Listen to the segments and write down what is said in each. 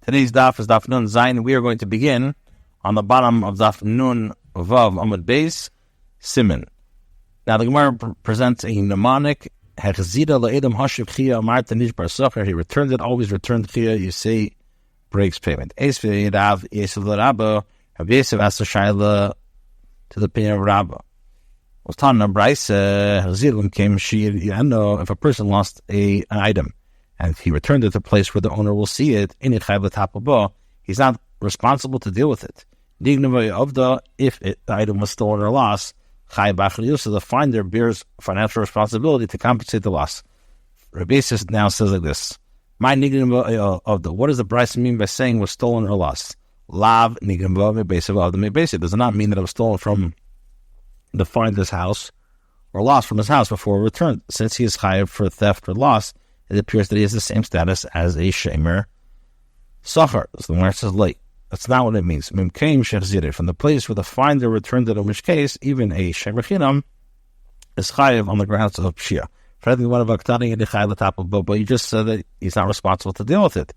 Today's daf is daf nun zayin. We are going to begin on the bottom of daf nun vav amud beis siman. Now the Gemara presents a mnemonic. Hechzida le'edam hashiv chiyah amarta nish bar socher. He returned it, always returned chiyah. You say breaks payment. Eis v'yadav yesav l'rabba. Rav Yosef asked the shayla to the opinion of Rabbi. Was taught in a brayse. Hechzidim came shir. If a person lost an item and he returned it to a place where the owner will see it, he's not responsible to deal with it. If the item was stolen or lost, the finder bears financial responsibility to compensate the loss. Rabbi now says like this: what does the Bryce mean by saying was stolen or lost? Lav does not mean that it was stolen from the finder's house or lost from his house before returned. Since he is chayav for theft or loss, it appears that he has the same status as a shemer socher. So the word says late. That's not what it means. From the place where the finder returned it, in which case even a shemer chinam is chayav on the grounds of pshia. But you just said that he's not responsible to deal with it,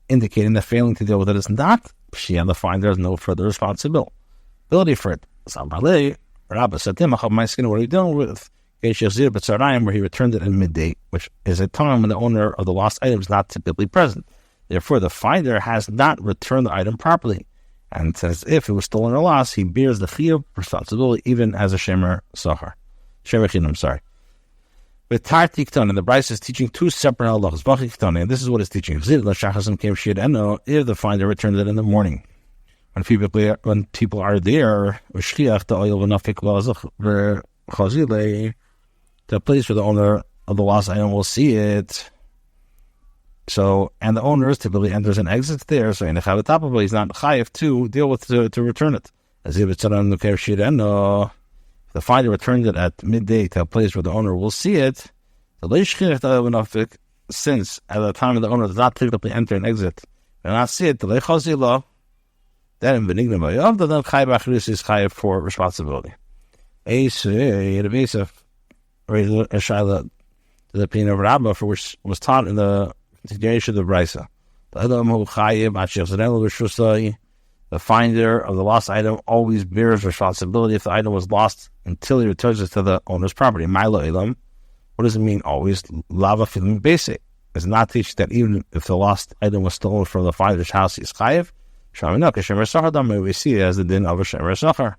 indicating that failing to deal with it is not pshia, and the finder has no further responsibility for it. Rabbi said to him, what are you dealing with? Where he returned it in midday, which is a time when the owner of the lost item is not typically present. Therefore, the finder has not returned the item properly. And says if it was stolen or lost, he bears the chiyuv responsibility even as a shemer socher. Shemer chinam, sorry. With tar tikton, and the Bryce is teaching two separate halachas. And this is what it's teaching. If the finder returned it in the morning, when people are there, the place where the owner of the lost item will see it. So, and the owner typically enters and exits there. So, in the chavetapah, he's not chayiv to deal with to return it. As if it's on the the finder returned it at midday to a place where the owner will see it. Since at the time the owner does not typically enter and exit and not see it, then benigna b'yav, then chayiv is chayiv for responsibility. Raised a shayla to the opinion of Rabbi, for which was taught in the continuation of the Brisa. The finder of the lost item always bears responsibility if the item was lost until he returns it to the owner's property. What does it mean always? Lava feeling basic. Does not teach that even if the lost item was stolen from the finder's house, he's chayiv. We see it as the din of a shemer socher.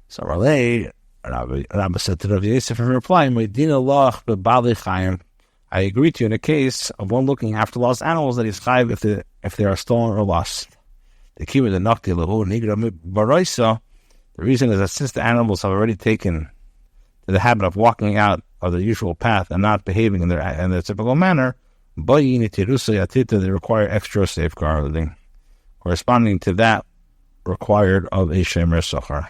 So Rabbi said to Rav Yosef in reply, I agree to you in a case of one looking after lost animals that he's chayiv if they are stolen or lost. The reason is that since the animals have already taken to the habit of walking out of the usual path and not behaving in their typical manner, they require extra safeguarding, corresponding to that required of a shemer socher.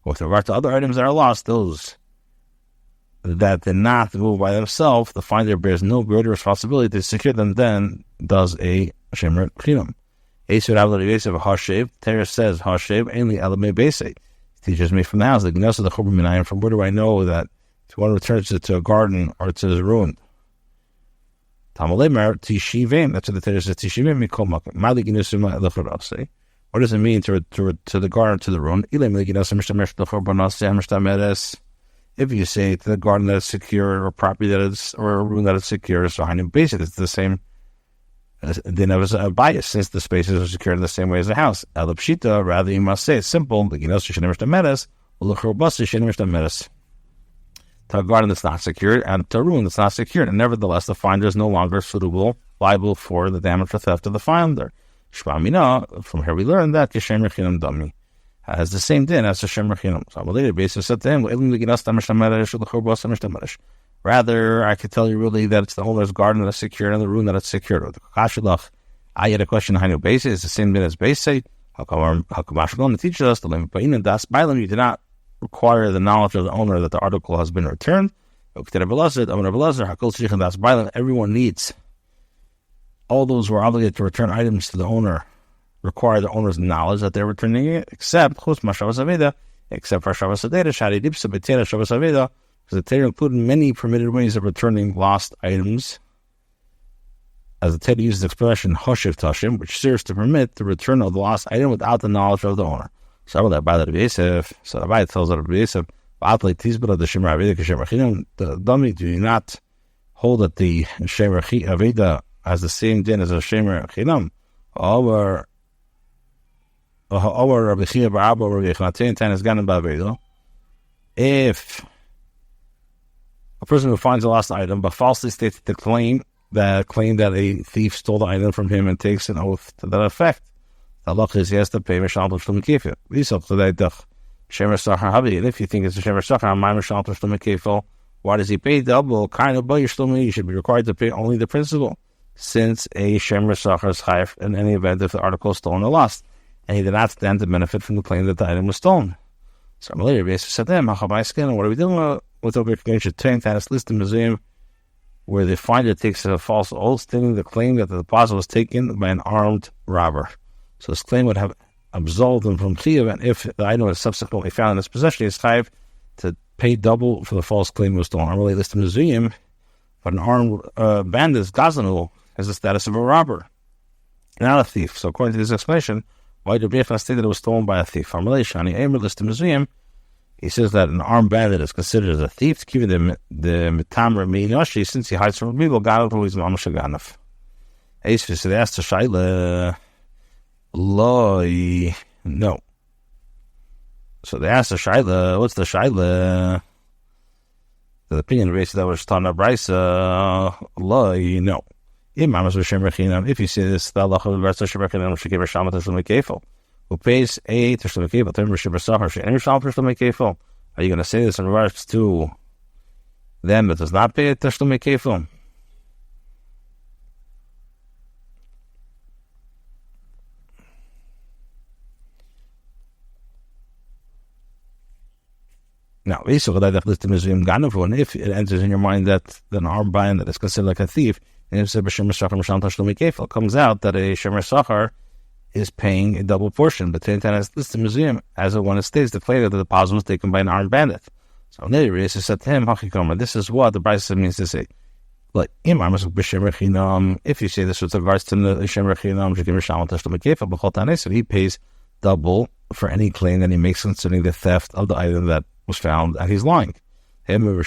With regard to other items that are lost, those that did not move by themselves, the finder bears no greater responsibility to secure them than does a shemer chinam. Torah says hashev ainly elamei beisei. Teaches me from the house. From where do I know that if one returns it to a garden or to his ruin? Tamalemer tishivim. That's what the Torah says. Tishivim mikol makom. What does it mean to the garden, to the ruin? If you say to the garden that is secure, or property that is, or a room that is secure, so it's the same. Then there was a bias since the spaces are secured in the same way as the house. Rather, you must say it's simple. To a garden that's not secured and to a ruin that's not secured, and nevertheless, the finder is no longer liable for the damage or theft of the finder. From here we learn that Shemer Chinam Dami has the same din as a Shemer Chinam. So on a later basis said to him, rather, I could tell you really that it's the owner's garden that is secured and the room that is secured. I had a question on basis. It's the same din as Beisei. How come it teaches us the limit? But in das Bailam, you do not require the knowledge of the owner that the article has been returned. Everyone needs. All those who are obligated to return items to the owner require the owner's knowledge that they're returning it, except for Shavas Aveda, because the Torah included many permitted ways of returning lost items, as the Torah uses the expression Hoshiv Tashim, which serves to permit the return of the lost item without the knowledge of the owner. So Rabbi tells Rabbi Yosef, the dummy do not hold that the Shemer Aveda has the same din as a Shemer Chinam. If a person who finds a lost item but falsely states the claim that a thief stole the item from him and takes an oath to that effect, the law is he has to pay Mishal Tashlu Mekefil. And if you think it's a Shemer Sachar, why does he pay double? Kind of, but you should be required to pay only the principal, since a Shemer Sachar is chayav in any event if the article is stolen or lost, and he did not stand to benefit from the claim that the item was stolen. So Rabbi Yosef said to him, what are we doing with over Tannis list in museum where the finder takes a false oath stating the claim that the deposit was taken by an armed robber? So this claim would have absolved him from chiyuv, and if the item was subsequently found in his possession, he is chayav to pay double for the false claim was stolen. Really, list in museum, but an armed bandit, Gazanu, has the status of a robber, not a thief. So according to this explanation, why did Rabbi state that it was stolen by a thief? From Shani Amr list in museum, he says that an armed bandit is considered as a thief, given the mitamer meinashi, since he hides from people. Ganav who is mamash ganav. So they asked the shaila, loi, no. So they asked the shaila, what's the shaila? The opinion raised that was Tana Brisa, loi, no. If you see this, the Allah who pays a Tashlum Kefil, are you going to say this in regards to them that does not pay a Tashlum Kefil? Now, if it enters in your mind that an armed bandit is considered like a thief, and if it comes out that a Shemer Sachar is paying a double portion, but the list in museum, as one states, the claim that the deposit was taken by an armed bandit. So Neri said to him, this is what the Brisa means to say. Like, if you say this with regards to the Shemer Chinam, so he pays double for any claim that he makes concerning the theft of the item that was found, and he's lying. You're going to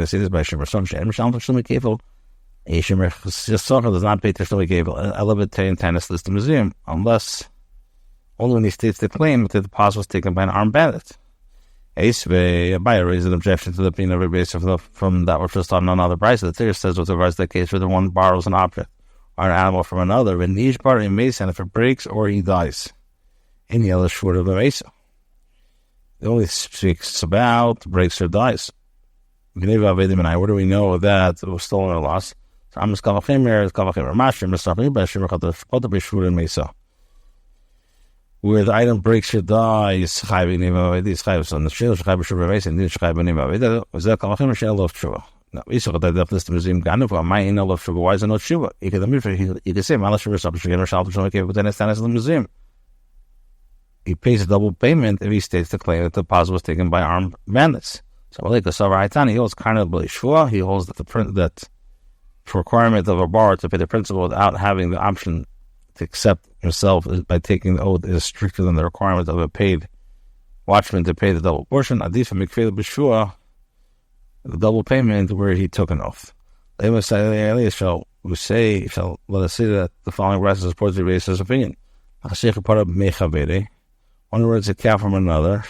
say this by Shemer Sachar. A Shemer Sachar does not pay Tashlum Kefil. Elevate in Tanis list in museum, unless only when he states the claim that the deposit was taken by an armed bandit. Abaya raised an objection to the opinion of Rabbi from that which was taught in another Brisa. The Torah says with regards to the case where the one borrows an object or an animal from another, when Nishbar in Mesa, if it breaks or he dies, any other short of the Mesa. It only speaks about breaks or dies. Where do we know that it was stolen or lost? Where the item breaks or dies, why is it not Shuva? You can say, he pays a double payment if he states the claim that the deposit was taken by armed bandits. So like the Savar Haitani, he holds kind of Shua. He holds that that requirement of a borrower to pay the principal without having the option to accept himself by taking the oath is stricter than the requirement of a paid watchman to pay the double portion. Adif Mikfil B'Shua, the double payment where he took an oath. Shall let us say that the following verse supports the Rabbis' opinion. One word is a cow from another.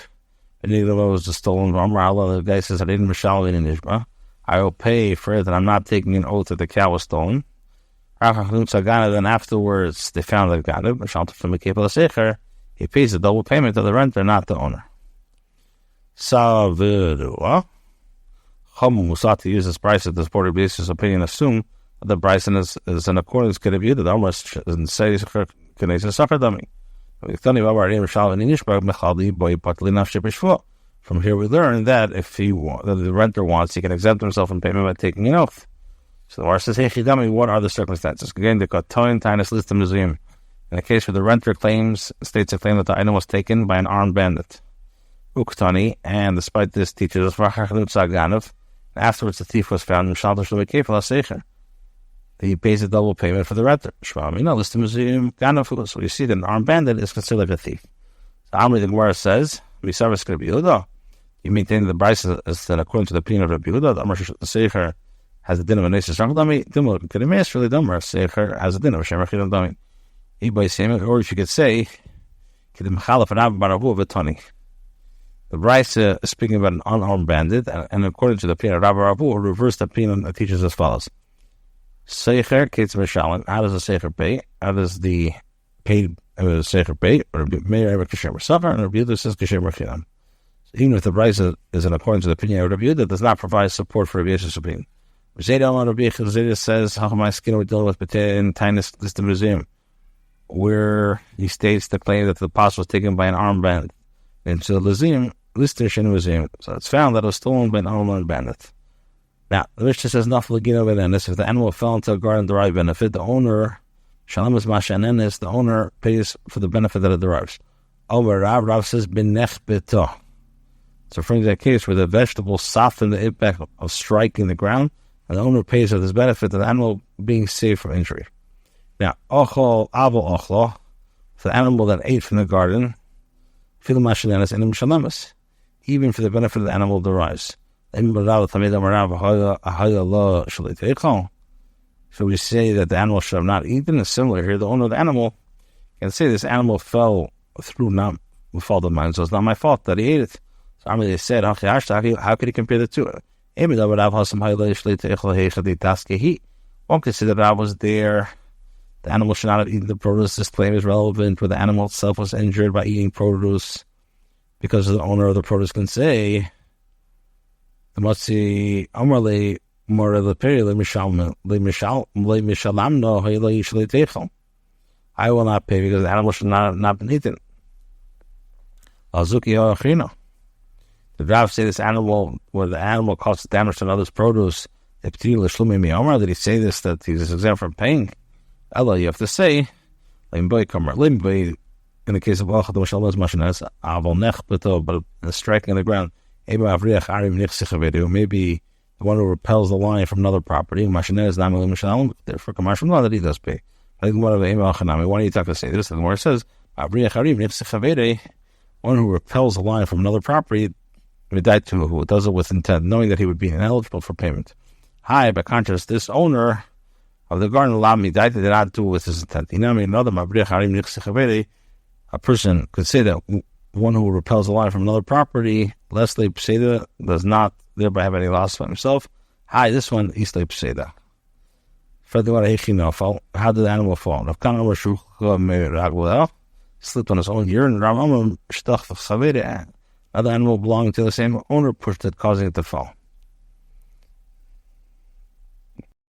And neither one was stolen from the guy says, I didn't mishal in Ishma. I will pay for it that I'm not taking an oath that the cow was stolen. Then afterwards they found that he pays the double payment to the renter, not the owner. To use this price at the supported basis opinion, assume that the price is in accordance with the that almost doesn't say suffer dummy. From here we learn that if the renter wants, he can exempt himself from payment by taking an oath. So the Gemara says, "Hey, Chidami, what are the circumstances?" Again, the Katoin Tainus list in museum. In a case where the renter states a claim that the item was taken by an armed bandit, Uktani, and despite this teaches us afterwards the thief was found in he pays a double payment for the renter. So you see that an armed bandit is considered like a thief. So Amri the Gemara says, you maintain the price is that according to the opinion of Rabbi Yehuda, the Amr Seicher has the din of a Nesis Rakhdami, Dimul Kedemes really Dummer, Seicher has the din of a Shemer Chidam Dami. Or if you could say, Kedim Chalaf and Abba Baravu of a Tani. The Brisa is speaking about an unarmed bandit, and according to the opinion of Rabbi Ravu, reverse the opinion that teaches as follows. Seicher, Ketz Meshalim, how does the Seicher pay? How does the paid Seicher pay? Or Meir Ever Kashem Safar, and Rabbi Yehuda says Kashem Rachinam. So even if the Brisa is in accordance to the opinion of Rabbi Yehuda, it does not provide support for Rabbi Yesh's opinion. Zayda says, how my skin we're dealing with B'tein Tainus List Museum, where he states the claim that the apostle was taken by an armed bandit. And so the Lazim, Lister Museum. So it's found that it was stolen by an unarmed bandit. Now, the Mishnah says, Nafalagino Benenis, if the animal fell into a garden derived benefit, the owner, Shalamas Mashanenis, the owner pays for the benefit that it derives. Over Rav says, Benech Beto. It's referring to that case where the vegetable softened the impact of striking the ground, and the owner pays for this benefit of the animal being saved from injury. Now, Ochol Avo Ochlo, for the animal that ate from the garden, Filim Mashanenis and Shalamas, even for the benefit of the animal derives. So we say that the animal should have not eaten. It's similar here. The owner of the animal can say this animal fell through not the fault of mine, so it's not my fault that he ate it. So I mean, they said, how could he compare the two? One could say that I was there. The animal should not have eaten the produce. This claim is relevant where the animal itself was injured by eating produce, because the owner of the produce can say, the Matzi Amarle Mora the Peri Le Mishalamno Hilo usually Techel. I will not pay because the animal should not have been eaten. Azuki Achino. The draft say this animal, where the animal causes damage to another's produce, did he say this that he's exempt from paying? Allah, you have to say, in the case of Achad Mashalas Mashanas, Aval Nech Beto, but striking on the ground. Maybe the one who repels the lion from another property, therefore Kamash from law that he does pay. I think why do you talk to say this? The Gemara says, one who repels the lion from another property, who does it with intent, knowing that he would be ineligible for payment. By contrast, this owner of the garden did not do it with his intent. A person could say that one who repels the lion from another property, Leslie Peseda, does not thereby have any loss for himself. This one, Isle Peseda. How did the animal fall? Slipped on his own urine. Another animal belonging to the same owner pushed it, causing it to fall.